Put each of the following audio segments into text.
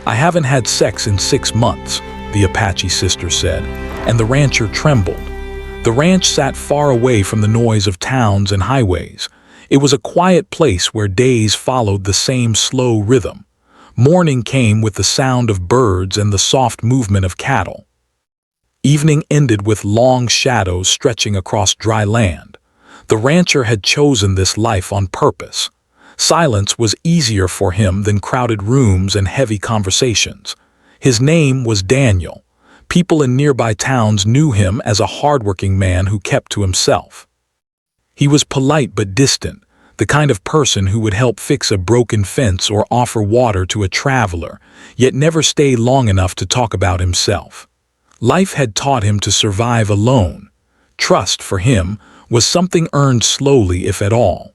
"I haven't had sex in 6 months," the Apache sister said, and the rancher trembled. The ranch sat far away from the noise of towns and highways. It was a quiet place where days followed the same slow rhythm. Morning came with the sound of birds and the soft movement of cattle. Evening ended with long shadows stretching across dry land. The rancher had chosen this life on purpose. Silence was easier for him than crowded rooms and heavy conversations. His name was Daniel. People in nearby towns knew him as a hardworking man who kept to himself. He was polite but distant, the kind of person who would help fix a broken fence or offer water to a traveler, yet never stay long enough to talk about himself. Life had taught him to survive alone. Trust, for him, was something earned slowly, if at all.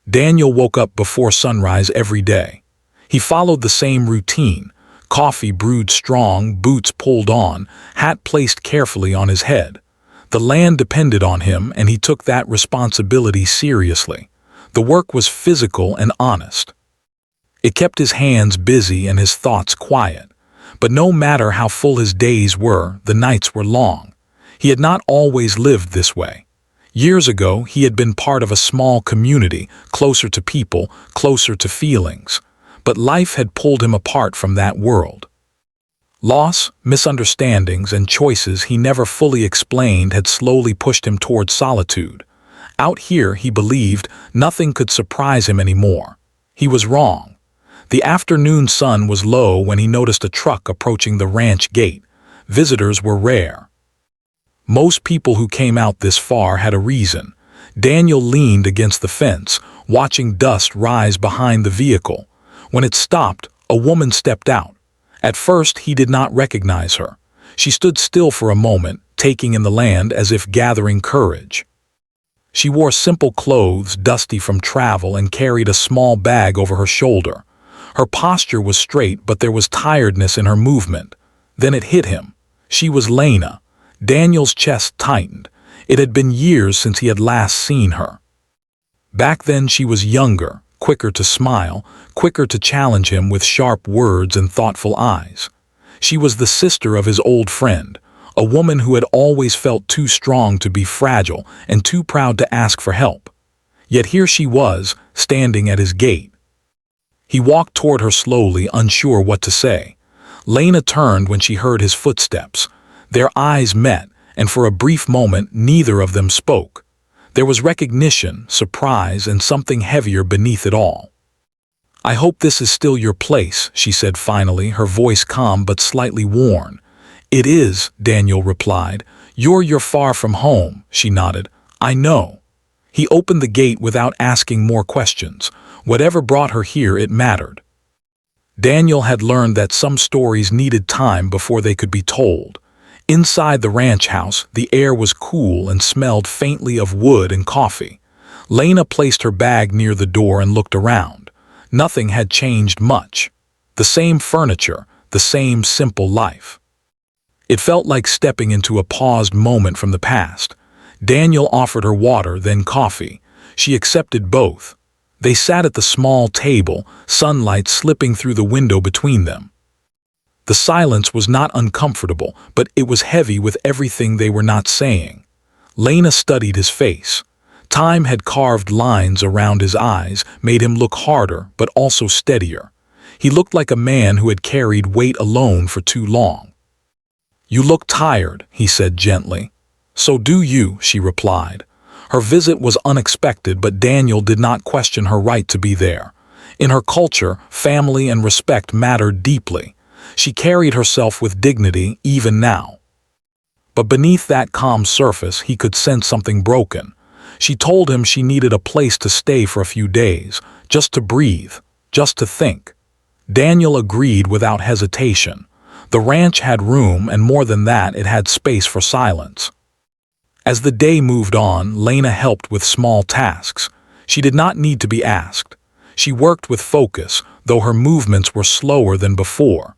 Daniel woke up before sunrise every day. He followed the same routine: coffee brewed strong, boots pulled on, hat placed carefully on his head. The land depended on him, and he took that responsibility seriously. The work was physical and honest. It kept his hands busy and his thoughts quiet. But no matter how full his days were, the nights were long. He had not always lived this way. Years ago, he had been part of a small community, closer to people, closer to feelings. But life had pulled him apart from that world. Loss, misunderstandings, and choices he never fully explained had slowly pushed him toward solitude. Out here, he believed, nothing could surprise him anymore. He was wrong. The afternoon sun was low when he noticed a truck approaching the ranch gate. Visitors were rare. Most people who came out this far had a reason. Daniel leaned against the fence, watching dust rise behind the vehicle. When it stopped, a woman stepped out. At first, he did not recognize her. She stood still for a moment, taking in the land as if gathering courage. She wore simple clothes, dusty from travel, and carried a small bag over her shoulder. Her posture was straight, but there was tiredness in her movement. Then it hit him. She was Lena. Daniel's chest tightened. It had been years since he had last seen her. Back then she was younger, quicker to smile, quicker to challenge him with sharp words and thoughtful eyes. She was the sister of his old friend, a woman who had always felt too strong to be fragile and too proud to ask for help. Yet here she was, standing at his gate. He walked toward her slowly, unsure what to say. Lena turned when she heard his footsteps. Their eyes met, and for a brief moment neither of them spoke. There was recognition, surprise, and something heavier beneath it all. "I hope this is still your place," she said finally, her voice calm but slightly worn. "It is," Daniel replied. You're far from home," she nodded. "I know." He opened the gate without asking more questions. Whatever brought her here, it mattered. Daniel had learned that some stories needed time before they could be told. Inside the ranch house, the air was cool and smelled faintly of wood and coffee. Lena placed her bag near the door and looked around. Nothing had changed much. The same furniture, the same simple life. It felt like stepping into a paused moment from the past. Daniel offered her water, then coffee. She accepted both. They sat at the small table, sunlight slipping through the window between them. The silence was not uncomfortable, but it was heavy with everything they were not saying. Lena studied his face. Time had carved lines around his eyes, made him look harder, but also steadier. He looked like a man who had carried weight alone for too long. "You look tired," he said gently. "So do you," she replied. Her visit was unexpected, but Daniel did not question her right to be there. In her culture, family and respect mattered deeply. She carried herself with dignity even now. But beneath that calm surface, he could sense something broken. She told him she needed a place to stay for a few days, just to breathe, just to think. Daniel agreed without hesitation. The ranch had room, and more than that, it had space for silence. As the day moved on, Lena helped with small tasks. She did not need to be asked. She worked with focus, though her movements were slower than before.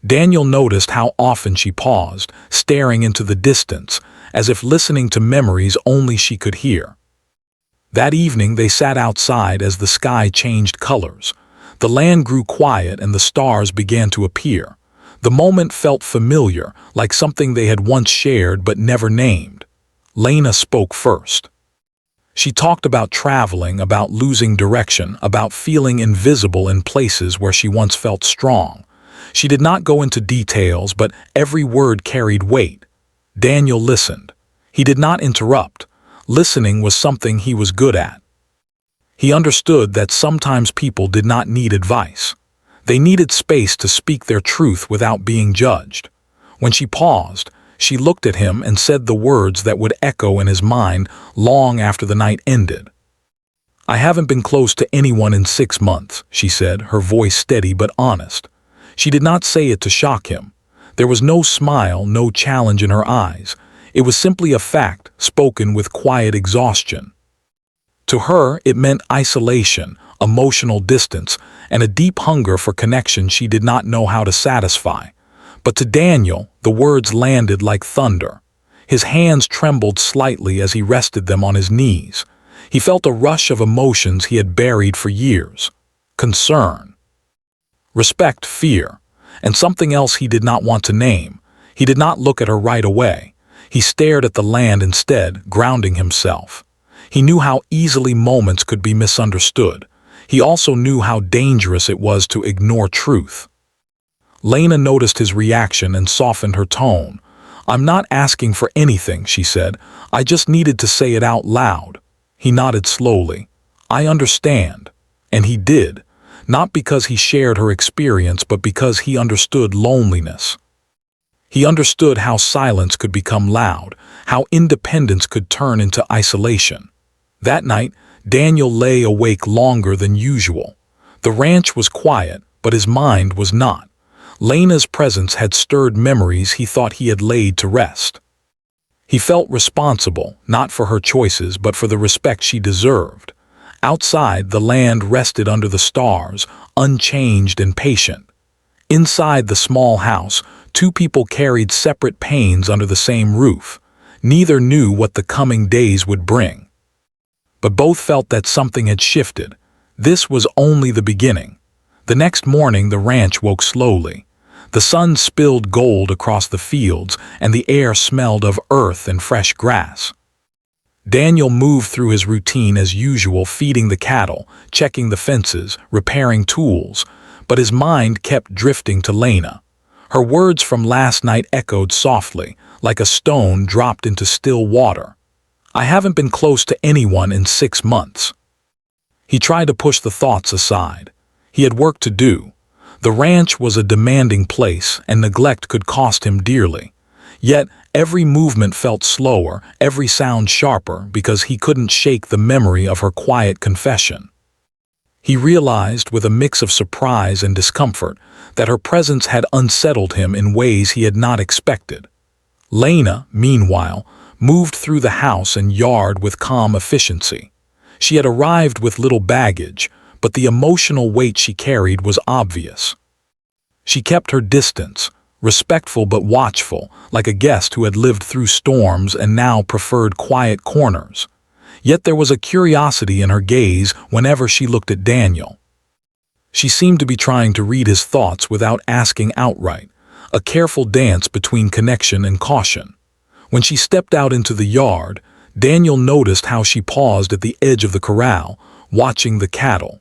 Daniel noticed how often she paused, staring into the distance, as if listening to memories only she could hear. That evening they sat outside as the sky changed colors. The land grew quiet and the stars began to appear. The moment felt familiar, like something they had once shared but never named. Lena spoke first. She talked about traveling, about losing direction, about feeling invisible in places where she once felt strong. She did not go into details, but every word carried weight. Daniel listened. He did not interrupt. Listening was something he was good at. He understood that sometimes people did not need advice. They needed space to speak their truth without being judged. When she paused, she looked at him and said the words that would echo in his mind long after the night ended. "I haven't been close to anyone in 6 months," she said, her voice steady but honest. She did not say it to shock him. There was no smile, no challenge in her eyes. It was simply a fact, spoken with quiet exhaustion. To her, it meant isolation, emotional distance, and a deep hunger for connection she did not know how to satisfy. But to Daniel, the words landed like thunder. His hands trembled slightly as he rested them on his knees. He felt a rush of emotions he had buried for years. Concern, respect, fear, and something else he did not want to name. He did not look at her right away. He stared at the land instead, grounding himself. He knew how easily moments could be misunderstood. He also knew how dangerous it was to ignore truth. Lena noticed his reaction and softened her tone. "I'm not asking for anything," she said. "I just needed to say it out loud." He nodded slowly. "I understand." And he did, not because he shared her experience, but because he understood loneliness. He understood how silence could become loud, how independence could turn into isolation. That night, Daniel lay awake longer than usual. The ranch was quiet, but his mind was not. Lena's presence had stirred memories he thought he had laid to rest. He felt responsible, not for her choices, but for the respect she deserved. Outside, the land rested under the stars, unchanged and patient. Inside the small house, two people carried separate pains under the same roof. Neither knew what the coming days would bring. But both felt that something had shifted. This was only the beginning. The next morning, the ranch woke slowly. The sun spilled gold across the fields, and the air smelled of earth and fresh grass. Daniel moved through his routine as usual, feeding the cattle, checking the fences, repairing tools, but his mind kept drifting to Lena. Her words from last night echoed softly, like a stone dropped into still water. "I haven't been close to anyone in 6 months." He tried to push the thoughts aside. He had work to do. The ranch was a demanding place, and neglect could cost him dearly. Yet, every movement felt slower, every sound sharper, because he couldn't shake the memory of her quiet confession. He realized, with a mix of surprise and discomfort, that her presence had unsettled him in ways he had not expected. Lena, meanwhile, moved through the house and yard with calm efficiency. She had arrived with little baggage, but the emotional weight she carried was obvious. She kept her distance, respectful but watchful, like a guest who had lived through storms and now preferred quiet corners. Yet there was a curiosity in her gaze whenever she looked at Daniel. She seemed to be trying to read his thoughts without asking outright, a careful dance between connection and caution. When she stepped out into the yard, Daniel noticed how she paused at the edge of the corral, watching the cattle.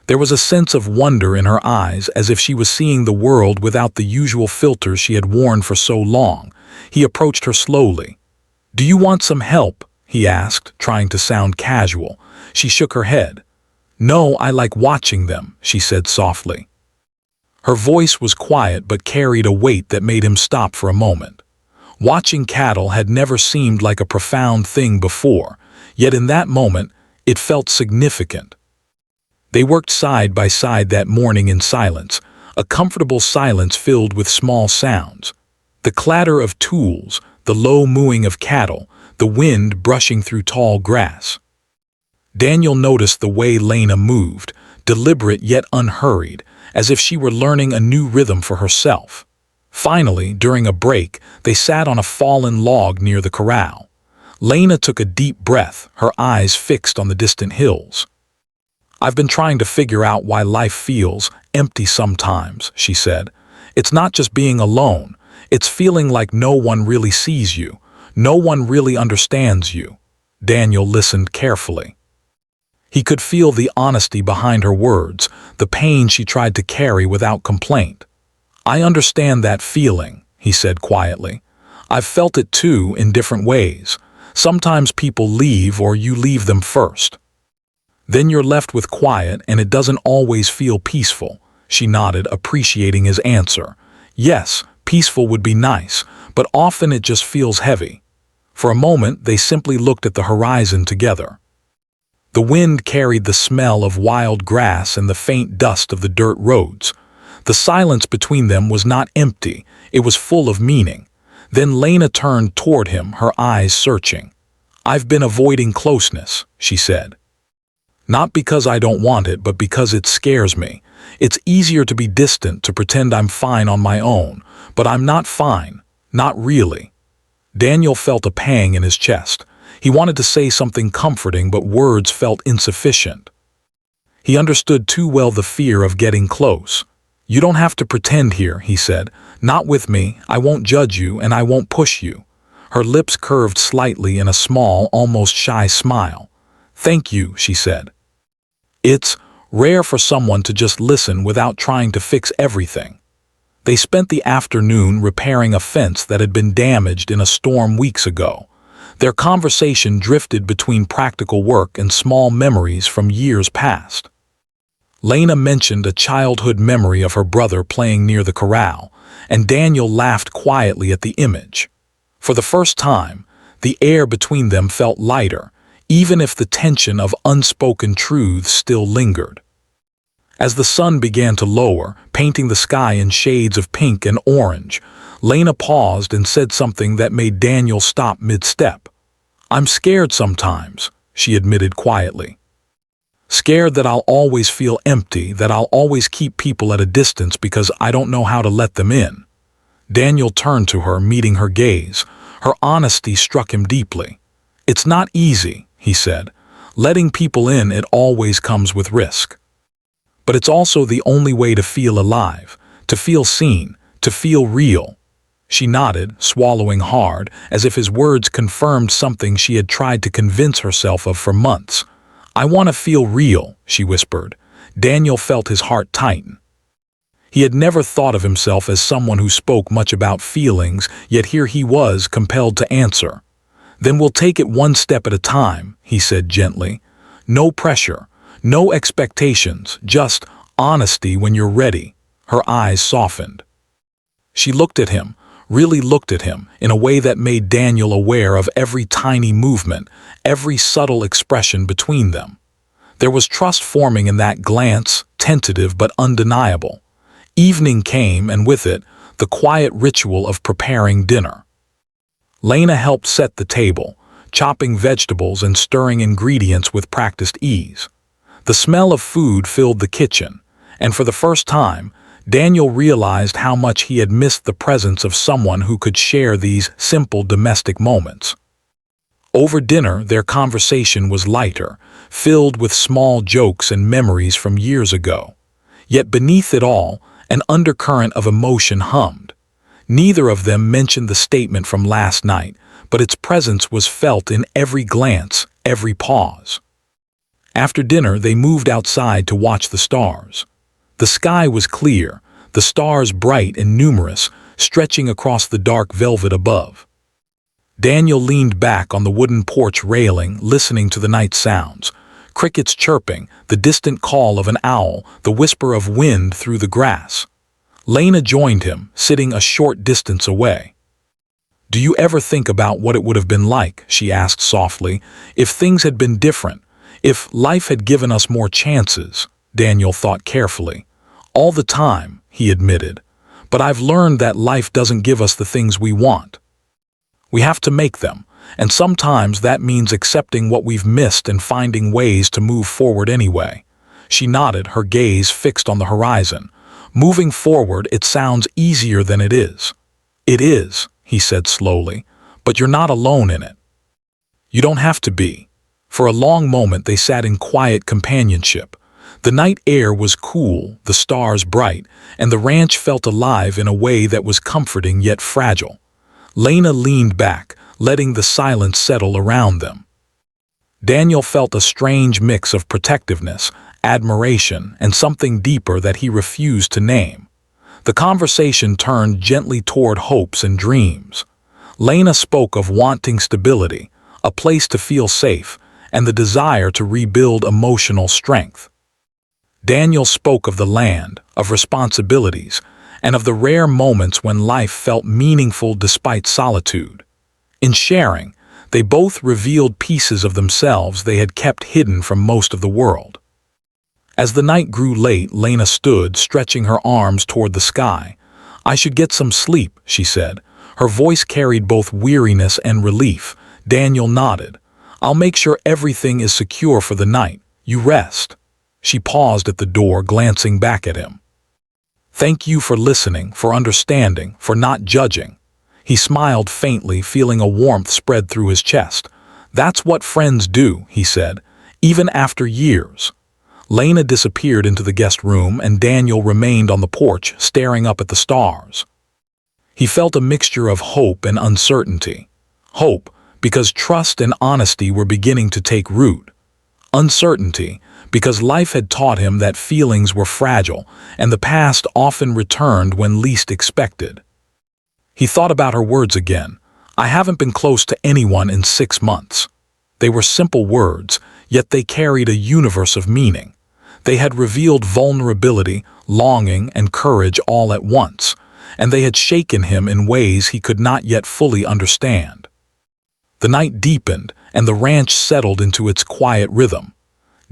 There was a sense of wonder in her eyes, as if she was seeing the world without the usual filters she had worn for so long. He approached her slowly. "Do you want some help?" he asked, trying to sound casual. She shook her head. "No, I like watching them," she said softly. Her voice was quiet but carried a weight that made him stop for a moment. Watching cattle had never seemed like a profound thing before, yet in that moment, it felt significant. They worked side by side that morning in silence, a comfortable silence filled with small sounds. The clatter of tools, the low mooing of cattle, the wind brushing through tall grass. Daniel noticed the way Lena moved, deliberate yet unhurried, as if she were learning a new rhythm for herself. Finally, during a break, they sat on a fallen log near the corral. Lena took a deep breath, her eyes fixed on the distant hills. "I've been trying to figure out why life feels empty sometimes," she said. "It's not just being alone. It's feeling like no one really sees you. No one really understands you." Daniel listened carefully. He could feel the honesty behind her words, the pain she tried to carry without complaint. "I understand that feeling," he said quietly. "I've felt it too in different ways. Sometimes people leave or you leave them first. Then you're left with quiet and it doesn't always feel peaceful." She nodded, appreciating his answer. "Yes, peaceful would be nice, but often it just feels heavy." For a moment, they simply looked at the horizon together. The wind carried the smell of wild grass and the faint dust of the dirt roads. The silence between them was not empty, it was full of meaning. Then Lena turned toward him, her eyes searching. "I've been avoiding closeness," she said. "Not because I don't want it, but because it scares me. It's easier to be distant, to pretend I'm fine on my own, but I'm not fine, not really." Daniel felt a pang in his chest. He wanted to say something comforting, but words felt insufficient. He understood too well the fear of getting close. "You don't have to pretend here," he said. "Not with me. I won't judge you and I won't push you." Her lips curved slightly in a small, almost shy smile. "Thank you," she said. It's rare for someone to just listen without trying to fix everything. They spent the afternoon repairing a fence that had been damaged in a storm weeks ago. Their conversation drifted between practical work and small memories from years past. Lena mentioned a childhood memory of her brother playing near the corral, and Daniel laughed quietly at the image. For the first time, the air between them felt lighter, even if the tension of unspoken truths still lingered. As the sun began to lower, painting the sky in shades of pink and orange, Lena paused and said something that made Daniel stop mid-step. "I'm scared sometimes," she admitted quietly. "Scared that I'll always feel empty, that I'll always keep people at a distance because I don't know how to let them in." Daniel turned to her, meeting her gaze. Her honesty struck him deeply. "It's not easy," he said. "Letting people in, it always comes with risk. But it's also the only way to feel alive, to feel seen, to feel real." She nodded, swallowing hard, as if his words confirmed something she had tried to convince herself of for months. "I want to feel real," she whispered. Daniel felt his heart tighten. He had never thought of himself as someone who spoke much about feelings, yet here he was, compelled to answer. "Then we'll take it one step at a time," he said gently. "No pressure, no expectations, just honesty when you're ready." Her eyes softened. She looked at him, really looked at him, in a way that made Daniel aware of every tiny movement, every subtle expression between them. There was trust forming in that glance, tentative but undeniable. Evening came, and with it, the quiet ritual of preparing dinner. Lena helped set the table, chopping vegetables and stirring ingredients with practiced ease. The smell of food filled the kitchen, and for the first time, Daniel realized how much he had missed the presence of someone who could share these simple domestic moments. Over dinner, their conversation was lighter, filled with small jokes and memories from years ago. Yet beneath it all, an undercurrent of emotion hummed. Neither of them mentioned the statement from last night, but its presence was felt in every glance, every pause. After dinner, they moved outside to watch the stars. The sky was clear, the stars bright and numerous, stretching across the dark velvet above. Daniel leaned back on the wooden porch railing, listening to the night sounds. Crickets chirping, the distant call of an owl, the whisper of wind through the grass. Lena joined him, sitting a short distance away. "Do you ever think about what it would have been like," she asked softly, "if things had been different, if life had given us more chances?" Daniel thought carefully. "All the time," he admitted, "but I've learned that life doesn't give us the things we want. We have to make them, and sometimes that means accepting what we've missed and finding ways to move forward anyway." She nodded, her gaze fixed on the horizon. "Moving forward, it sounds easier than it is." "It is," he said slowly, "but you're not alone in it. You don't have to be." For a long moment they sat in quiet companionship. The night air was cool, the stars bright, and the ranch felt alive in a way that was comforting yet fragile. Lena leaned back, letting the silence settle around them. Daniel felt a strange mix of protectiveness, admiration, and something deeper that he refused to name. The conversation turned gently toward hopes and dreams. Lena spoke of wanting stability, a place to feel safe, and the desire to rebuild emotional strength. Daniel spoke of the land, of responsibilities, and of the rare moments when life felt meaningful despite solitude. In sharing, they both revealed pieces of themselves they had kept hidden from most of the world. As the night grew late, Lena stood, stretching her arms toward the sky. "I should get some sleep," she said. Her voice carried both weariness and relief. Daniel nodded. "I'll make sure everything is secure for the night. You rest." She paused at the door, glancing back at him. "Thank you for listening, for understanding, for not judging." He smiled faintly, feeling a warmth spread through his chest. "That's what friends do," he said, "even after years." Lena disappeared into the guest room, and Daniel remained on the porch, staring up at the stars. He felt a mixture of hope and uncertainty. Hope, because trust and honesty were beginning to take root. Uncertainty, because life had taught him that feelings were fragile, and the past often returned when least expected. He thought about her words again. "I haven't been close to anyone in 6 months." They were simple words, yet they carried a universe of meaning. They had revealed vulnerability, longing, and courage all at once, and they had shaken him in ways he could not yet fully understand. The night deepened, and the ranch settled into its quiet rhythm.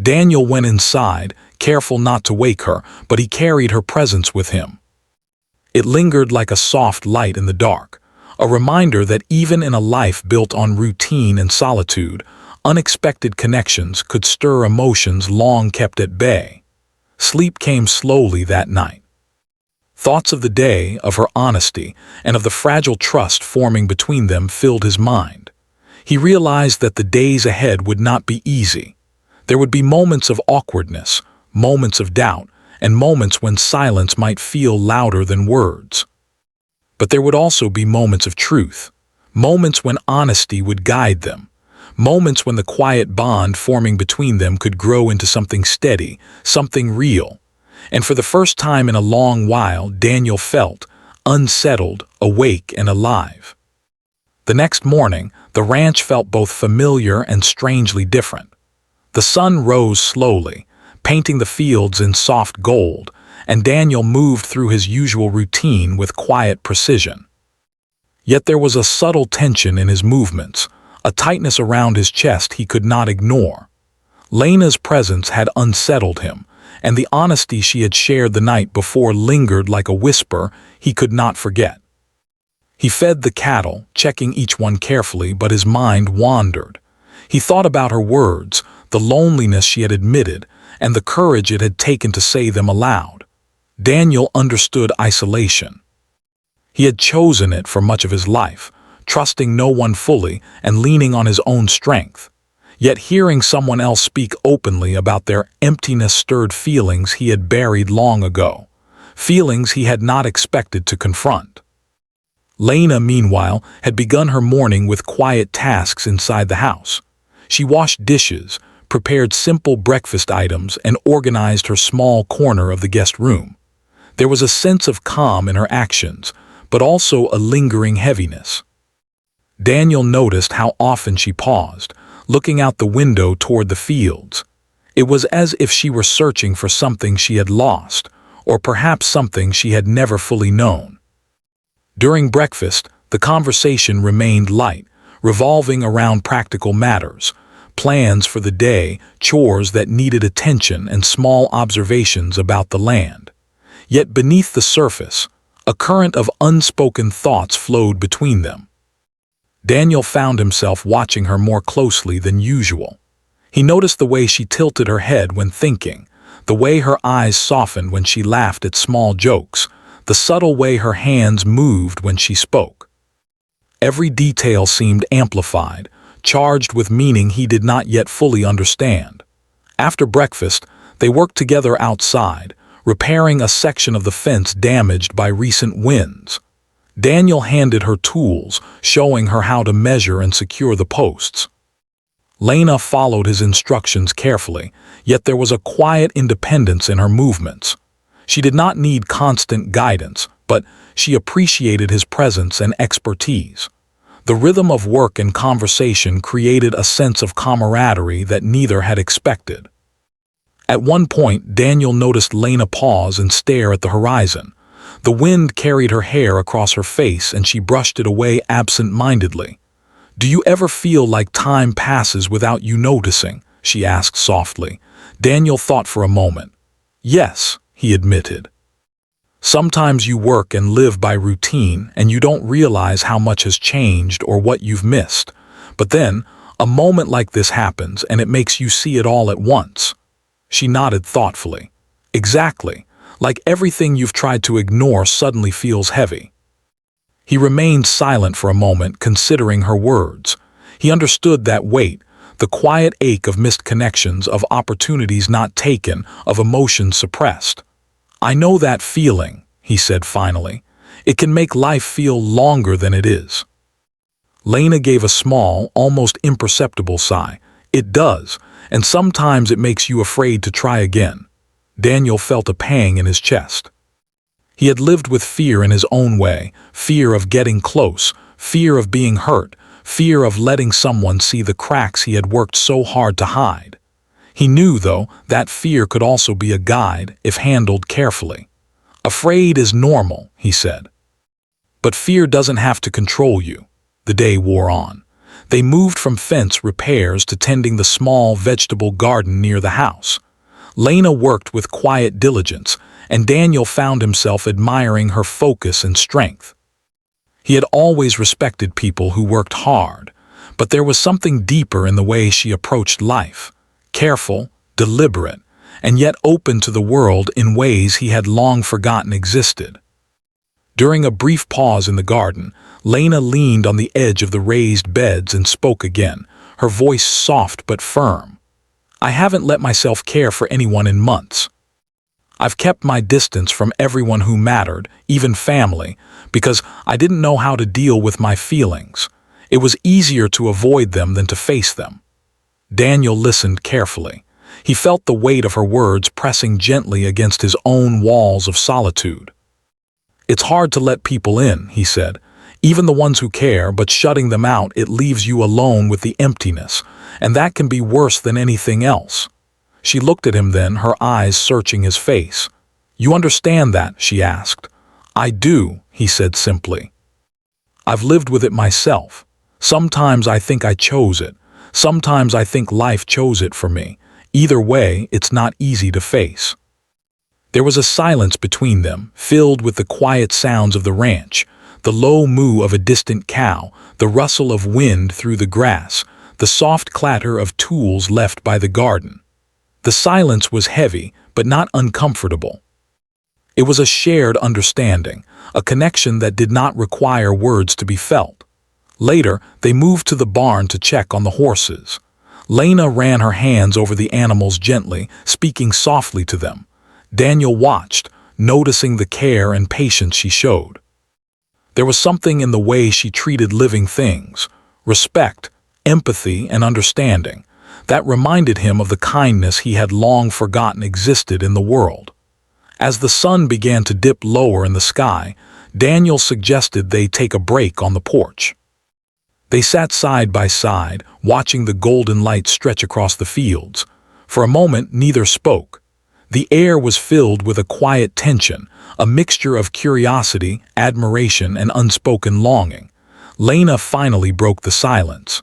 Daniel went inside, careful not to wake her, but he carried her presence with him. It lingered like a soft light in the dark, a reminder that even in a life built on routine and solitude, unexpected connections could stir emotions long kept at bay. Sleep came slowly that night. Thoughts of the day, of her honesty, and of the fragile trust forming between them filled his mind. He realized that the days ahead would not be easy. There would be moments of awkwardness, moments of doubt, and moments when silence might feel louder than words. But there would also be moments of truth, moments when honesty would guide them, moments when the quiet bond forming between them could grow into something steady, something real. And for the first time in a long while, Daniel felt unsettled, awake, and alive. The next morning, the ranch felt both familiar and strangely different. The sun rose slowly, painting the fields in soft gold, and Daniel moved through his usual routine with quiet precision. Yet there was a subtle tension in his movements, a tightness around his chest he could not ignore. Lena's presence had unsettled him, and the honesty she had shared the night before lingered like a whisper he could not forget. He fed the cattle, checking each one carefully, but his mind wandered. He thought about her words, the loneliness she had admitted, and the courage it had taken to say them aloud. Daniel understood isolation. He had chosen it for much of his life, trusting no one fully and leaning on his own strength. Yet hearing someone else speak openly about their emptiness stirred feelings he had buried long ago, feelings he had not expected to confront. Lena, meanwhile, had begun her morning with quiet tasks inside the house. She washed dishes, prepared simple breakfast items, and organized her small corner of the guest room. There was a sense of calm in her actions, but also a lingering heaviness. Daniel noticed how often she paused, looking out the window toward the fields. It was as if she were searching for something she had lost, or perhaps something she had never fully known. During breakfast, the conversation remained light, revolving around practical matters, plans for the day, chores that needed attention, and small observations about the land. Yet beneath the surface, a current of unspoken thoughts flowed between them. Daniel found himself watching her more closely than usual. He noticed the way she tilted her head when thinking, the way her eyes softened when she laughed at small jokes, the subtle way her hands moved when she spoke. Every detail seemed amplified, charged with meaning he did not yet fully understand. After breakfast, They worked together outside, repairing a section of the fence damaged by recent winds. Daniel handed her tools, showing her how to measure and secure the posts. Lena followed his instructions carefully, yet there was a quiet independence in her movements. She did not need constant guidance, but she appreciated his presence and expertise. The rhythm of work and conversation created a sense of camaraderie that neither had expected. At one point, Daniel noticed Lena pause and stare at the horizon. The wind carried her hair across her face and she brushed it away absent-mindedly. "Do you ever feel like time passes without you noticing?" she asked softly. Daniel thought for a moment. "Yes," he admitted. "Sometimes you work and live by routine and you don't realize how much has changed or what you've missed. But then, a moment like this happens and it makes you see it all at once." She nodded thoughtfully. "Exactly. Like everything you've tried to ignore suddenly feels heavy." He remained silent for a moment, considering her words. He understood that weight, the quiet ache of missed connections, of opportunities not taken, of emotions suppressed. "I know that feeling," he said finally. "It can make life feel longer than it is." Lena gave a small, almost imperceptible sigh. "It does, and sometimes it makes you afraid to try again." Daniel felt a pang in his chest. He had lived with fear in his own way, fear of getting close, fear of being hurt, fear of letting someone see the cracks he had worked so hard to hide. He knew, though, that fear could also be a guide if handled carefully. "Afraid is normal," he said. "But fear doesn't have to control you." The day wore on. They moved from fence repairs to tending the small vegetable garden near the house. Lena worked with quiet diligence, and Daniel found himself admiring her focus and strength. He had always respected people who worked hard, but there was something deeper in the way she approached life. Careful, deliberate, and yet open to the world in ways he had long forgotten existed. During a brief pause in the garden, Lena leaned on the edge of the raised beds and spoke again, her voice soft but firm. "I haven't let myself care for anyone in months. I've kept my distance from everyone who mattered, even family, because I didn't know how to deal with my feelings. It was easier to avoid them than to face them." Daniel listened carefully. He felt the weight of her words pressing gently against his own walls of solitude. "It's hard to let people in," he said, "even the ones who care, but shutting them out, it leaves you alone with the emptiness, and that can be worse than anything else." She looked at him then, her eyes searching his face. "You understand that?" she asked. "I do," he said simply. "I've lived with it myself. Sometimes I think I chose it. Sometimes I think life chose it for me. Either way, it's not easy to face." There was a silence between them, filled with the quiet sounds of the ranch, the low moo of a distant cow, the rustle of wind through the grass, the soft clatter of tools left by the garden. The silence was heavy, but not uncomfortable. It was a shared understanding, a connection that did not require words to be felt. Later, they moved to the barn to check on the horses. Lena ran her hands over the animals gently, speaking softly to them. Daniel watched, noticing the care and patience she showed. There was something in the way she treated living things, respect, empathy, and understanding, that reminded him of the kindness he had long forgotten existed in the world. As the sun began to dip lower in the sky, Daniel suggested they take a break on the porch. They sat side by side, watching the golden light stretch across the fields. For a moment, neither spoke. The air was filled with a quiet tension, a mixture of curiosity, admiration, and unspoken longing. Lena finally broke the silence.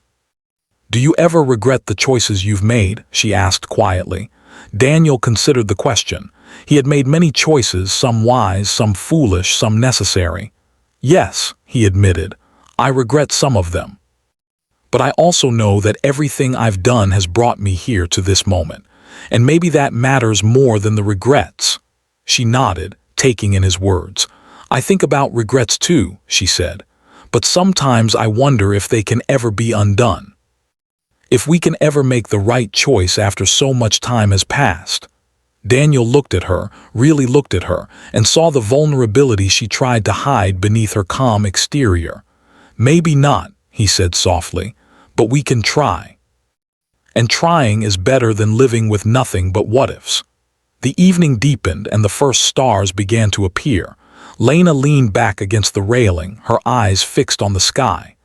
"Do you ever regret the choices you've made?" she asked quietly. Daniel considered the question. He had made many choices, some wise, some foolish, some necessary. "Yes," he admitted, "I regret some of them. But I also know that everything I've done has brought me here to this moment, and maybe that matters more than the regrets." She nodded, taking in his words. "I think about regrets too," she said, "but sometimes I wonder if they can ever be undone. If we can ever make the right choice after so much time has passed." Daniel looked at her, really looked at her, and saw the vulnerability she tried to hide beneath her calm exterior. "Maybe not," he said softly, "but we can try. And trying is better than living with nothing but what-ifs." The evening deepened and the first stars began to appear. Lena leaned back against the railing, her eyes fixed on the sky.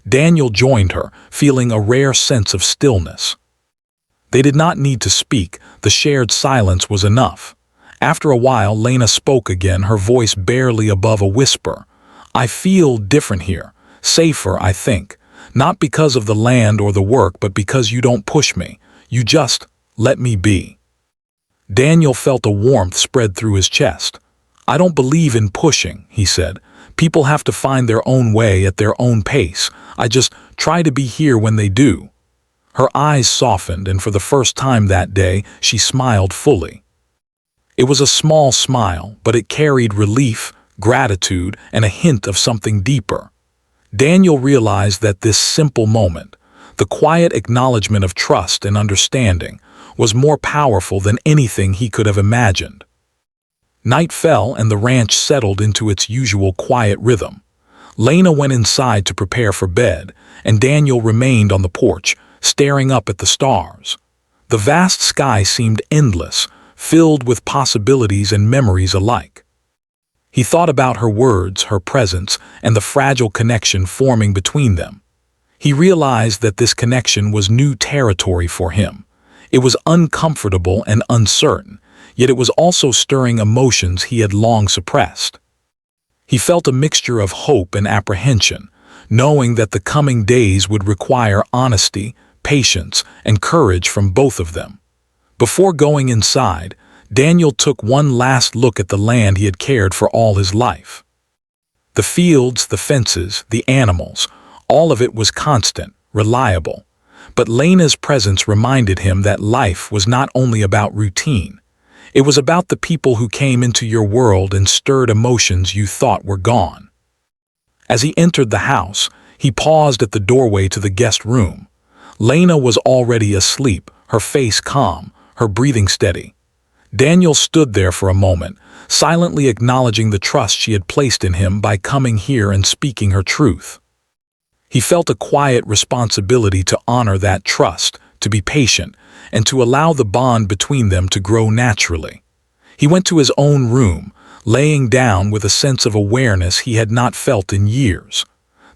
Daniel joined her, feeling a rare sense of stillness. They did not need to speak, the shared silence was enough. After a while, Lena spoke again, her voice barely above a whisper. "I feel different here, safer, I think. Not because of the land or the work, but because you don't push me. You just let me be." Daniel felt a warmth spread through his chest. "I don't believe in pushing," he said. "People have to find their own way at their own pace. I just try to be here when they do." Her eyes softened, and for the first time that day, she smiled fully. It was a small smile, but it carried relief, gratitude, and a hint of something deeper. Daniel realized that this simple moment, the quiet acknowledgement of trust and understanding, was more powerful than anything he could have imagined. Night fell and the ranch settled into its usual quiet rhythm. Lena went inside to prepare for bed, and Daniel remained on the porch, staring up at the stars. The vast sky seemed endless, filled with possibilities and memories alike. He thought about her words, her presence, and the fragile connection forming between them. He realized that this connection was new territory for him. It was uncomfortable and uncertain, yet it was also stirring emotions he had long suppressed. He felt a mixture of hope and apprehension, knowing that the coming days would require honesty, patience, and courage from both of them. Before going inside, Daniel took one last look at the land he had cared for all his life. The fields, the fences, the animals, all of it was constant, reliable. But Lena's presence reminded him that life was not only about routine. It was about the people who came into your world and stirred emotions you thought were gone. As he entered the house, he paused at the doorway to the guest room. Lena was already asleep, her face calm, her breathing steady. Daniel stood there for a moment, silently acknowledging the trust she had placed in him by coming here and speaking her truth. He felt a quiet responsibility to honor that trust, to be patient, and to allow the bond between them to grow naturally. He went to his own room, laying down with a sense of awareness he had not felt in years.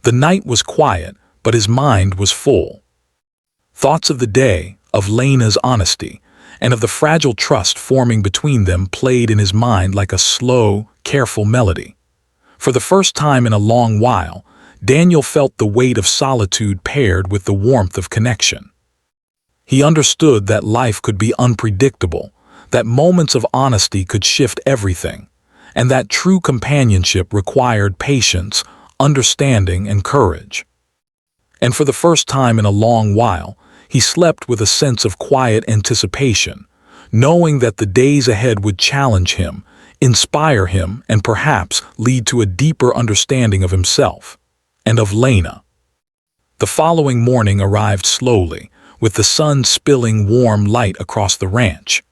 The night was quiet, but his mind was full. Thoughts of the day, of Lena's honesty, and of the fragile trust forming between them played in his mind like a slow, careful melody. For the first time in a long while, Daniel felt the weight of solitude paired with the warmth of connection. He understood that life could be unpredictable, that moments of honesty could shift everything, and that true companionship required patience, understanding, and courage. And for the first time in a long while, he slept with a sense of quiet anticipation, knowing that the days ahead would challenge him, inspire him, and perhaps lead to a deeper understanding of himself and of Lena. The following morning arrived slowly, with the sun spilling warm light across the ranch.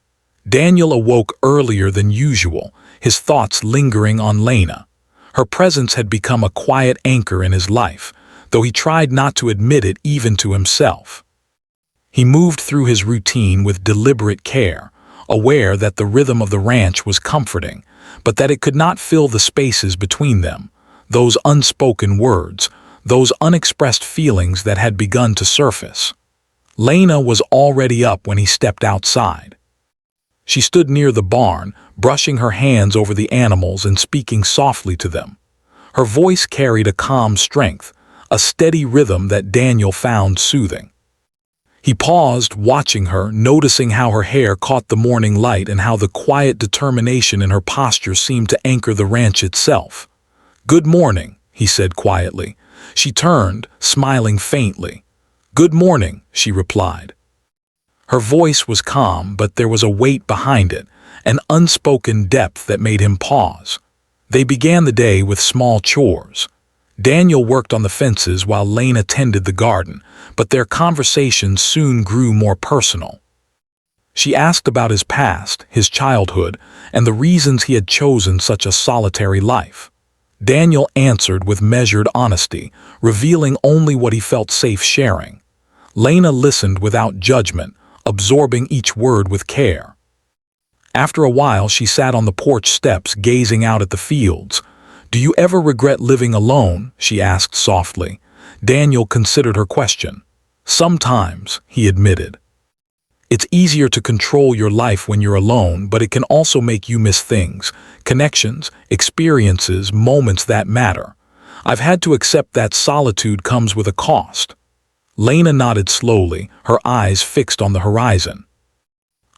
Daniel awoke earlier than usual, his thoughts lingering on Lena. Her presence had become a quiet anchor in his life, though he tried not to admit it even to himself. He moved through his routine with deliberate care, aware that the rhythm of the ranch was comforting, but that it could not fill the spaces between them, those unspoken words, those unexpressed feelings that had begun to surface. Lena was already up when he stepped outside. She stood near the barn, brushing her hands over the animals and speaking softly to them. Her voice carried a calm strength, a steady rhythm that Daniel found soothing. He paused, watching her, noticing how her hair caught the morning light and how the quiet determination in her posture seemed to anchor the ranch itself. "Good morning," he said quietly. She turned, smiling faintly. "Good morning," she replied. Her voice was calm, but there was a weight behind it, an unspoken depth that made him pause. They began the day with small chores. Daniel worked on the fences while Lena tended the garden, but their conversations soon grew more personal. She asked about his past, his childhood, and the reasons he had chosen such a solitary life. Daniel answered with measured honesty, revealing only what he felt safe sharing. Lena listened without judgment, absorbing each word with care. After a while, she sat on the porch steps, gazing out at the fields. "Do you ever regret living alone?" she asked softly. Daniel considered her question. "Sometimes," he admitted. "It's easier to control your life when you're alone, but it can also make you miss things, connections, experiences, moments that matter. I've had to accept that solitude comes with a cost." Lena nodded slowly, her eyes fixed on the horizon.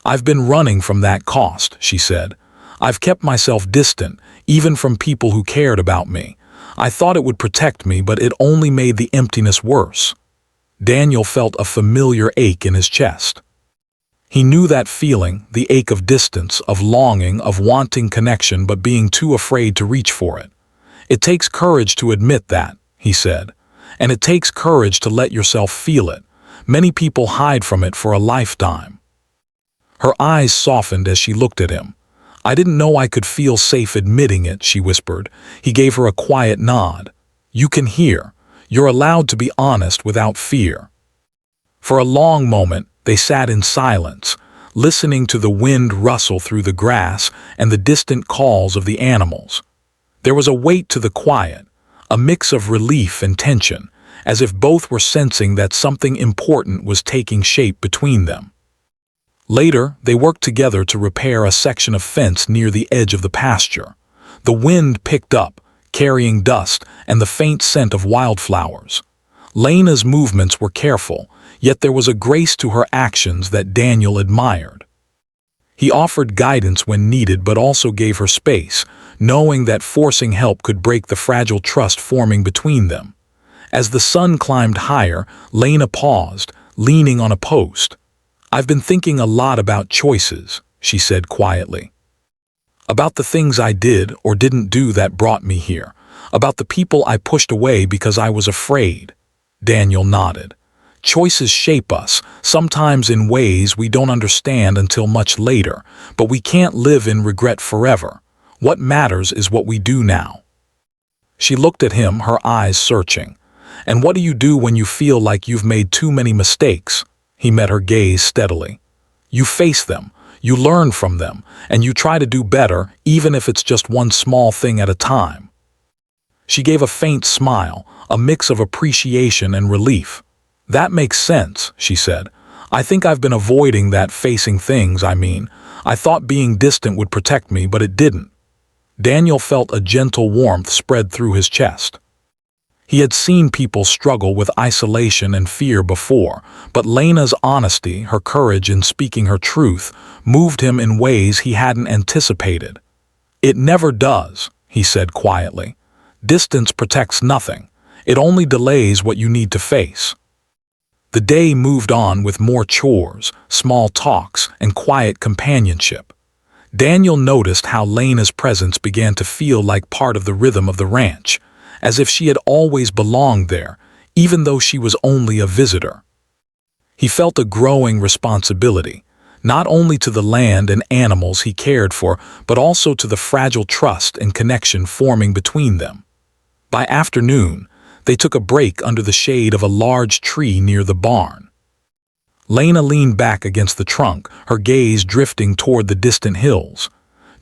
"I've been running from that cost," she said. "I've kept myself distant, even from people who cared about me. I thought it would protect me, but it only made the emptiness worse." Daniel felt a familiar ache in his chest. He knew that feeling, the ache of distance, of longing, of wanting connection but being too afraid to reach for it. "It takes courage to admit that," he said. "And it takes courage to let yourself feel it. Many people hide from it for a lifetime." Her eyes softened as she looked at him. "I didn't know I could feel safe admitting it," she whispered. He gave her a quiet nod. "You can hear. You're allowed to be honest without fear." For a long moment, they sat in silence, listening to the wind rustle through the grass and the distant calls of the animals. There was a weight to the quiet, a mix of relief and tension, as if both were sensing that something important was taking shape between them. Later, they worked together to repair a section of fence near the edge of the pasture. The wind picked up, carrying dust and the faint scent of wildflowers. Lena's movements were careful, yet there was a grace to her actions that Daniel admired. He offered guidance when needed but also gave her space, knowing that forcing help could break the fragile trust forming between them. As the sun climbed higher, Lena paused, leaning on a post. "I've been thinking a lot about choices," she said quietly. "About the things I did or didn't do that brought me here. About the people I pushed away because I was afraid." Daniel nodded. "Choices shape us, sometimes in ways we don't understand until much later, but we can't live in regret forever. What matters is what we do now." She looked at him, her eyes searching. "And what do you do when you feel like you've made too many mistakes?" He met her gaze steadily. "You face them, you learn from them, and you try to do better, even if it's just one small thing at a time." She gave a faint smile, a mix of appreciation and relief. "That makes sense," she said. "I think I've been avoiding that facing things, I thought being distant would protect me, but it didn't." Daniel felt a gentle warmth spread through his chest. He had seen people struggle with isolation and fear before, but Lena's honesty, her courage in speaking her truth, moved him in ways he hadn't anticipated. "It never does," he said quietly. "Distance protects nothing. It only delays what you need to face." The day moved on with more chores, small talks, and quiet companionship. Daniel noticed how Lena's presence began to feel like part of the rhythm of the ranch, as if she had always belonged there, even though she was only a visitor. He felt a growing responsibility, not only to the land and animals he cared for, but also to the fragile trust and connection forming between them. By afternoon, they took a break under the shade of a large tree near the barn. Lena leaned back against the trunk, her gaze drifting toward the distant hills.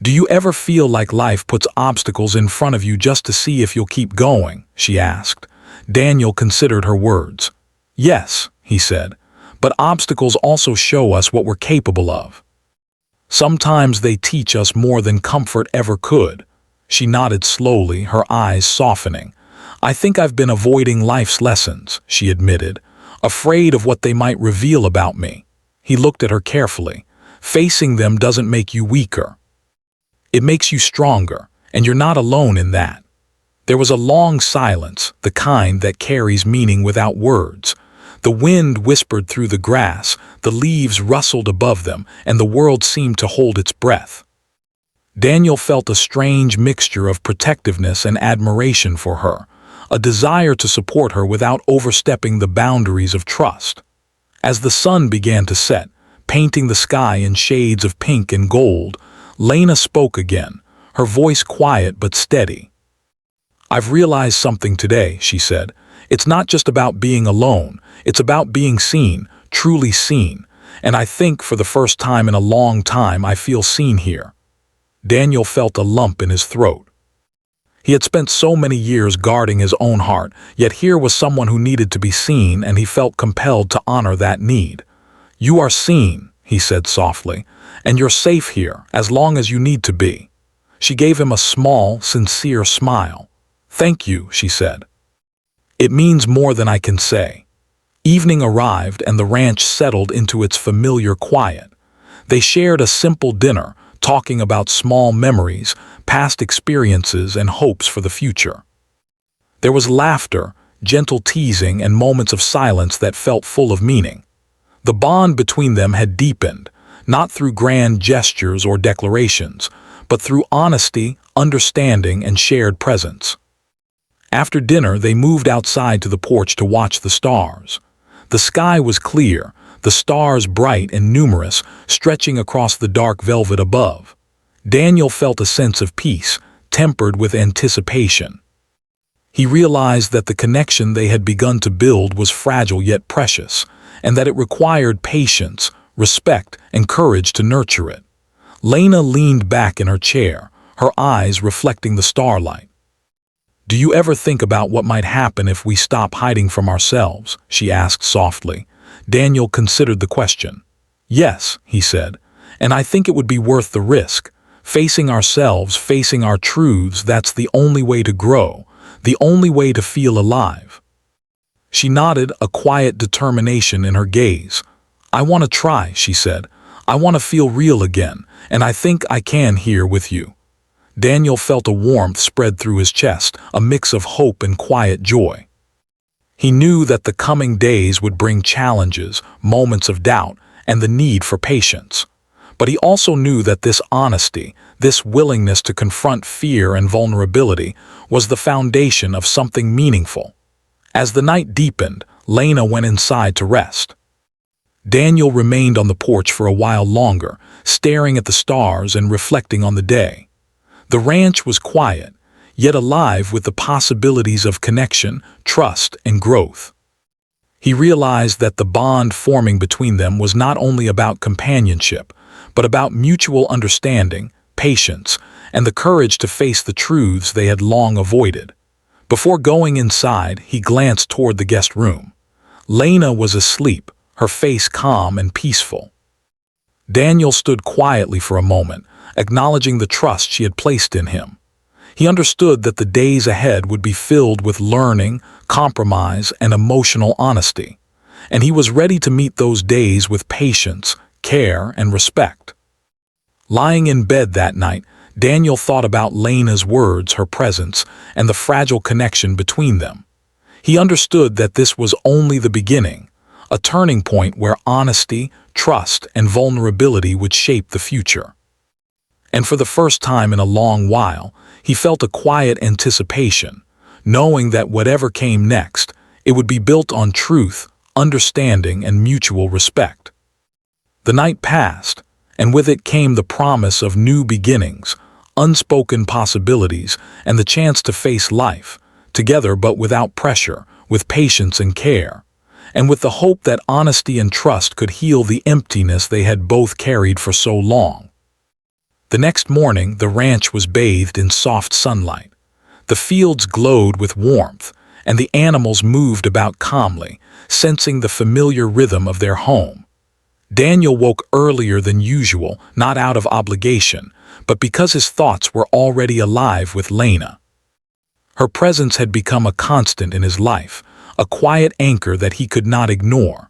"Do you ever feel like life puts obstacles in front of you just to see if you'll keep going?" she asked. Daniel considered her words. "Yes," he said, "but obstacles also show us what we're capable of. Sometimes they teach us more than comfort ever could." She nodded slowly, her eyes softening. "I think I've been avoiding life's lessons," she admitted, "afraid of what they might reveal about me." He looked at her carefully. "Facing them doesn't make you weaker. It makes you stronger, and you're not alone in that." There was a long silence, the kind that carries meaning without words. The wind whispered through the grass, the leaves rustled above them, and the world seemed to hold its breath. Daniel felt a strange mixture of protectiveness and admiration for her, a desire to support her without overstepping the boundaries of trust. As the sun began to set, painting the sky in shades of pink and gold. Lena spoke again, her voice quiet but steady. "I've realized something today," she said. "It's not just about being alone, it's about being seen, truly seen. And I think for the first time in a long time I feel seen here." Daniel felt a lump in his throat. He had spent so many years guarding his own heart, yet here was someone who needed to be seen, and he felt compelled to honor that need. "You are seen," he said softly, "and you're safe here, as long as you need to be." She gave him a small, sincere smile. "Thank you," she said. "It means more than I can say." Evening arrived and the ranch settled into its familiar quiet. They shared a simple dinner, talking about small memories, past experiences, and hopes for the future. There was laughter, gentle teasing, and moments of silence that felt full of meaning. The bond between them had deepened, not through grand gestures or declarations, but through honesty, understanding, and shared presence. After dinner, they moved outside to the porch to watch the stars. The sky was clear, the stars bright and numerous, stretching across the dark velvet above. Daniel felt a sense of peace, tempered with anticipation. He realized that the connection they had begun to build was fragile yet precious, and that it required patience, respect, and courage to nurture it. Lena leaned back in her chair, her eyes reflecting the starlight. "Do you ever think about what might happen if we stop hiding from ourselves?" she asked softly. Daniel considered the question. "Yes," he said, "and I think it would be worth the risk. Facing ourselves, facing our truths, that's the only way to grow, the only way to feel alive." She nodded, a quiet determination in her gaze. "I want to try," she said. "I want to feel real again, and I think I can here with you." Daniel felt a warmth spread through his chest, a mix of hope and quiet joy. He knew that the coming days would bring challenges, moments of doubt, and the need for patience. But he also knew that this honesty, this willingness to confront fear and vulnerability, was the foundation of something meaningful. As the night deepened, Lena went inside to rest. Daniel remained on the porch for a while longer, staring at the stars and reflecting on the day. The ranch was quiet, yet alive with the possibilities of connection, trust, and growth. He realized that the bond forming between them was not only about companionship, but about mutual understanding, patience, and the courage to face the truths they had long avoided. Before going inside, he glanced toward the guest room. Lena was asleep, her face calm and peaceful. Daniel stood quietly for a moment, acknowledging the trust she had placed in him. He understood that the days ahead would be filled with learning, compromise, and emotional honesty, and he was ready to meet those days with patience, care, and respect. Lying in bed that night, Daniel thought about Lena's words, her presence, and the fragile connection between them. He understood that this was only the beginning, a turning point where honesty, trust, and vulnerability would shape the future. And for the first time in a long while, he felt a quiet anticipation, knowing that whatever came next, it would be built on truth, understanding, and mutual respect. The night passed, and with it came the promise of new beginnings, unspoken possibilities, and the chance to face life, together but without pressure, with patience and care, and with the hope that honesty and trust could heal the emptiness they had both carried for so long. The next morning, the ranch was bathed in soft sunlight. The fields glowed with warmth, and the animals moved about calmly, sensing the familiar rhythm of their home. Daniel woke earlier than usual, not out of obligation, but because his thoughts were already alive with Lena. Her presence had become a constant in his life, a quiet anchor that he could not ignore.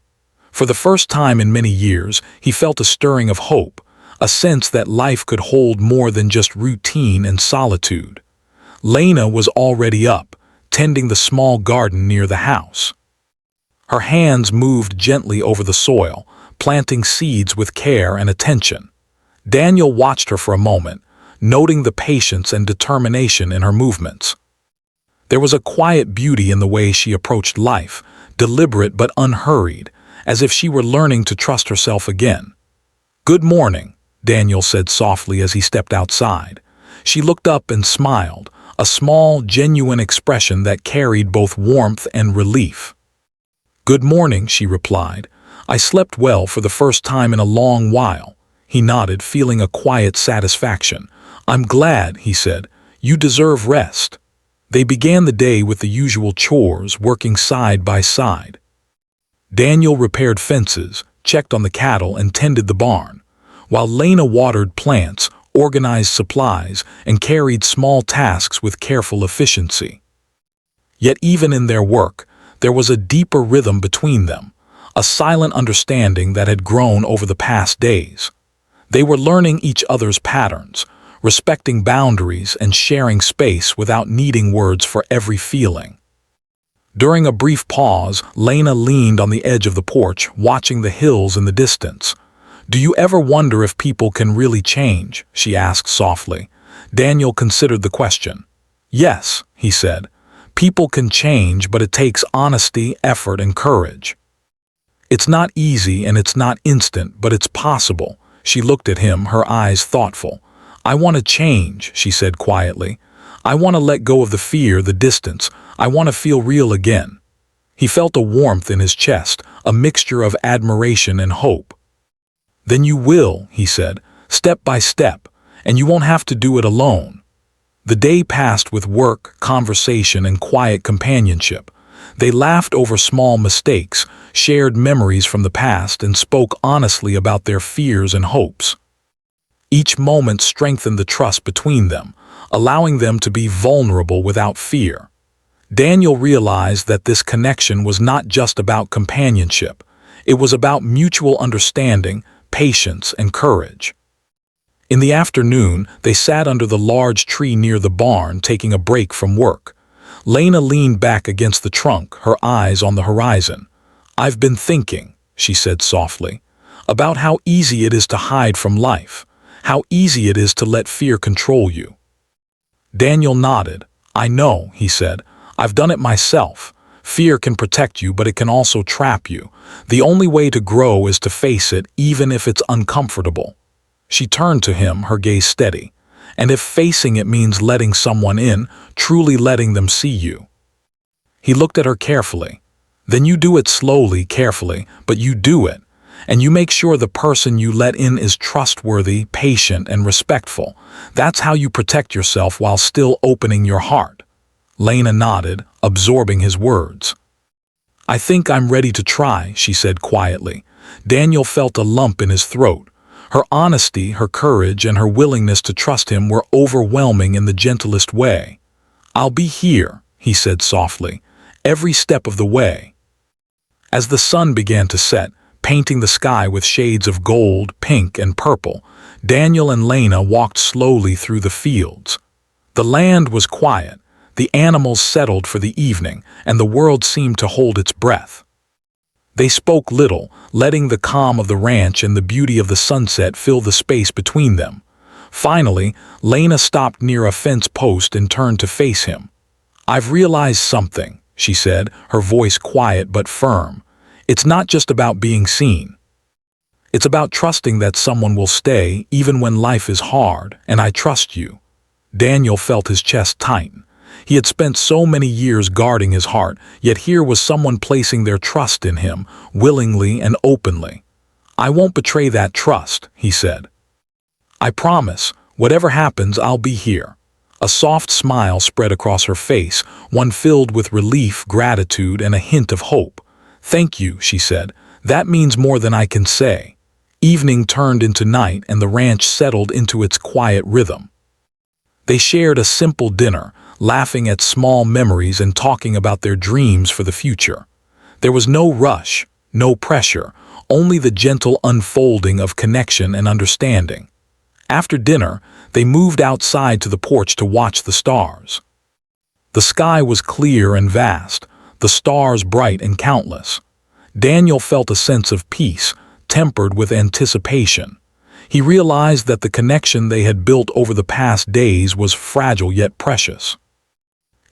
For the first time in many years, he felt a stirring of hope, a sense that life could hold more than just routine and solitude. Lena was already up, tending the small garden near the house. Her hands moved gently over the soil, planting seeds with care and attention. Daniel watched her for a moment, noting the patience and determination in her movements. There was a quiet beauty in the way she approached life, deliberate but unhurried, as if she were learning to trust herself again. "Good morning," Daniel said softly as he stepped outside. She looked up and smiled, a small, genuine expression that carried both warmth and relief. "Good morning," she replied. "I slept well for the first time in a long while." He nodded, feeling a quiet satisfaction. "I'm glad," he said. "You deserve rest." They began the day with the usual chores, working side by side. Daniel repaired fences, checked on the cattle, and tended the barn, while Lena watered plants, organized supplies, and carried small tasks with careful efficiency. Yet even in their work, there was a deeper rhythm between them, a silent understanding that had grown over the past days. They were learning each other's patterns, respecting boundaries and sharing space without needing words for every feeling. During a brief pause, Lena leaned on the edge of the porch, watching the hills in the distance. "Do you ever wonder if people can really change?" she asked softly. Daniel considered the question. "Yes," he said. "People can change, but it takes honesty, effort, and courage. It's not easy and it's not instant, but it's possible." She looked at him, her eyes thoughtful. "I want to change," she said quietly. "I want to let go of the fear, the distance. I want to feel real again." He felt a warmth in his chest, a mixture of admiration and hope. "Then you will," he said, "step by step, and you won't have to do it alone." The day passed with work, conversation, and quiet companionship. They laughed over small mistakes, shared memories from the past, and spoke honestly about their fears and hopes. Each moment strengthened the trust between them, allowing them to be vulnerable without fear. Daniel realized that this connection was not just about companionship. It was about mutual understanding, patience, and courage. In the afternoon, they sat under the large tree near the barn, taking a break from work. Lena leaned back against the trunk, her eyes on the horizon. "I've been thinking," she said softly, "about how easy it is to hide from life, how easy it is to let fear control you." Daniel nodded. "I know," he said. "I've done it myself. Fear can protect you, but it can also trap you. The only way to grow is to face it, even if it's uncomfortable." She turned to him, her gaze steady. "And if facing it means letting someone in, truly letting them see you." He looked at her carefully. "Then you do it slowly, carefully, but you do it. And you make sure the person you let in is trustworthy, patient, and respectful. That's how you protect yourself while still opening your heart." Lena nodded, absorbing his words. "I think I'm ready to try," she said quietly. Daniel felt a lump in his throat. Her honesty, her courage, and her willingness to trust him were overwhelming in the gentlest way. "I'll be here," he said softly, "every step of the way." As the sun began to set, painting the sky with shades of gold, pink, and purple, Daniel and Lena walked slowly through the fields. The land was quiet, the animals settled for the evening, and the world seemed to hold its breath. They spoke little, letting the calm of the ranch and the beauty of the sunset fill the space between them. Finally, Lena stopped near a fence post and turned to face him. "I've realized something," she said, her voice quiet but firm. "It's not just about being seen. It's about trusting that someone will stay even when life is hard, and I trust you." Daniel felt his chest tighten. He had spent so many years guarding his heart, yet here was someone placing their trust in him, willingly and openly. "I won't betray that trust," he said. "I promise, whatever happens, I'll be here." A soft smile spread across her face, one filled with relief, gratitude, and a hint of hope. "Thank you," she said. "That means more than I can say." Evening turned into night, and the ranch settled into its quiet rhythm. They shared a simple dinner, laughing at small memories and talking about their dreams for the future. There was no rush, no pressure, only the gentle unfolding of connection and understanding. After dinner, they moved outside to the porch to watch the stars. The sky was clear and vast, the stars bright and countless. Daniel felt a sense of peace, tempered with anticipation. He realized that the connection they had built over the past days was fragile yet precious.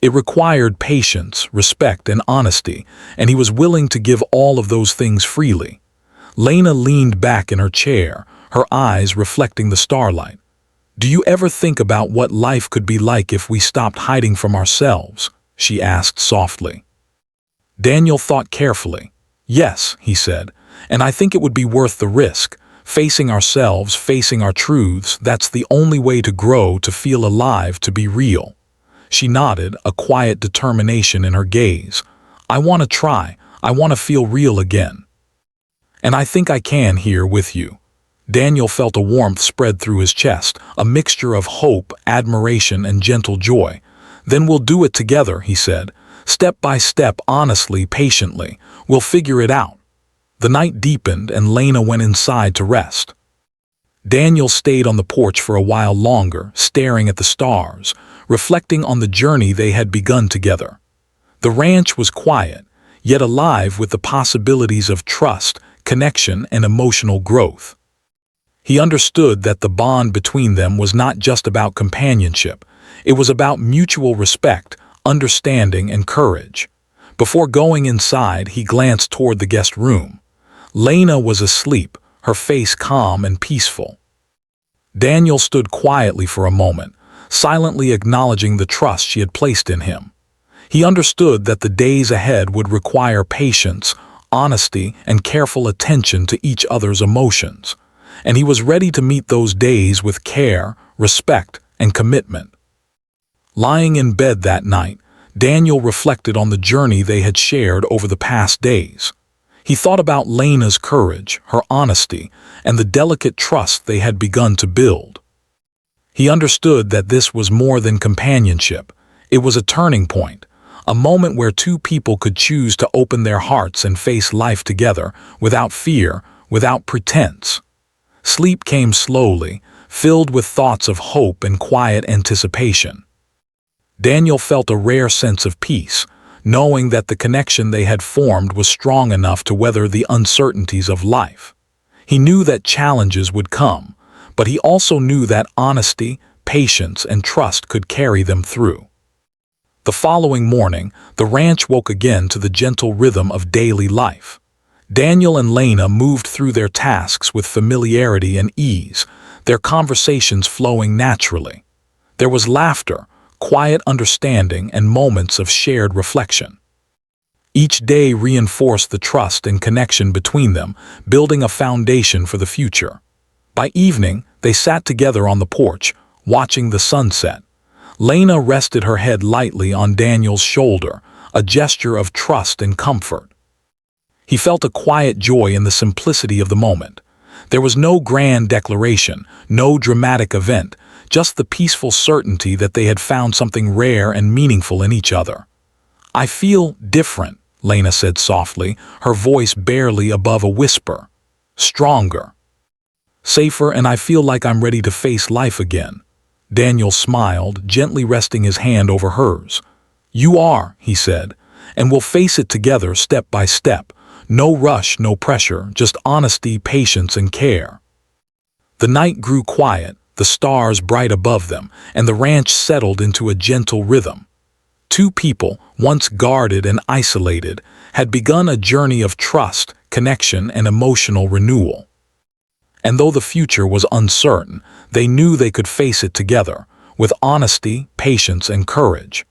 It required patience, respect, and honesty, and he was willing to give all of those things freely. Lena leaned back in her chair, her eyes reflecting the starlight. "Do you ever think about what life could be like if we stopped hiding from ourselves?" she asked softly. Daniel thought carefully. "Yes," he said, "and I think it would be worth the risk. Facing ourselves, facing our truths, that's the only way to grow, to feel alive, to be real." She nodded, a quiet determination in her gaze. "I want to try. I want to feel real again. And I think I can here with you." Daniel felt a warmth spread through his chest, a mixture of hope, admiration, and gentle joy. "Then we'll do it together," he said. "Step by step, honestly, patiently. We'll figure it out." The night deepened and Lena went inside to rest. Daniel stayed on the porch for a while longer, staring at the stars, reflecting on the journey they had begun together. The ranch was quiet, yet alive with the possibilities of trust, connection, and emotional growth. He understood that the bond between them was not just about companionship. It was about mutual respect, understanding, and courage. Before going inside, he glanced toward the guest room. Lena was asleep, her face calm and peaceful. Daniel stood quietly for a moment, silently acknowledging the trust she had placed in him. He understood that the days ahead would require patience, honesty, and careful attention to each other's emotions, and he was ready to meet those days with care, respect, and commitment. Lying in bed that night, Daniel reflected on the journey they had shared over the past days. He thought about Lena's courage, her honesty, and the delicate trust they had begun to build. He understood that this was more than companionship. It was a turning point, a moment where two people could choose to open their hearts and face life together, without fear, without pretense. Sleep came slowly, filled with thoughts of hope and quiet anticipation. Daniel felt a rare sense of peace, knowing that the connection they had formed was strong enough to weather the uncertainties of life. He knew that challenges would come, but he also knew that honesty, patience, and trust could carry them through. The following morning, the ranch woke again to the gentle rhythm of daily life. Daniel and Lena moved through their tasks with familiarity and ease, their conversations flowing naturally. There was laughter, quiet understanding, and moments of shared reflection. Each day reinforced the trust and connection between them, building a foundation for the future. By evening, they sat together on the porch, watching the sunset. Lena rested her head lightly on Daniel's shoulder, a gesture of trust and comfort. He felt a quiet joy in the simplicity of the moment. There was no grand declaration, no dramatic event, just the peaceful certainty that they had found something rare and meaningful in each other. "I feel different," Lena said softly, her voice barely above a whisper. "Stronger, safer, and I feel like I'm ready to face life again." Daniel smiled, gently resting his hand over hers. "You are," he said, "and we'll face it together step by step. No rush, no pressure, just honesty, patience, and care." The night grew quiet, the stars bright above them, and the ranch settled into a gentle rhythm. Two people, once guarded and isolated, had begun a journey of trust, connection, and emotional renewal. And though the future was uncertain, they knew they could face it together, with honesty, patience, and courage.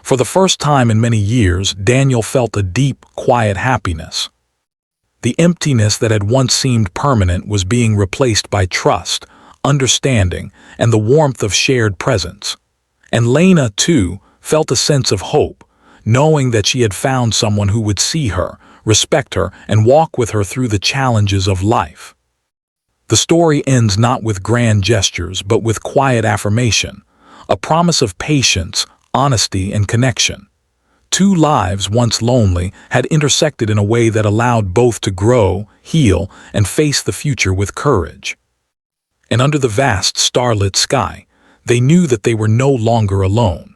For the first time in many years, Daniel felt a deep, quiet happiness. The emptiness that had once seemed permanent was being replaced by trust, understanding, and the warmth of shared presence. And Lena, too, felt a sense of hope, knowing that she had found someone who would see her, respect her, and walk with her through the challenges of life. The story ends not with grand gestures, but with quiet affirmation, a promise of patience, honesty, and connection. Two lives, once lonely, had intersected in a way that allowed both to grow, heal, and face the future with courage. And under the vast starlit sky, they knew that they were no longer alone.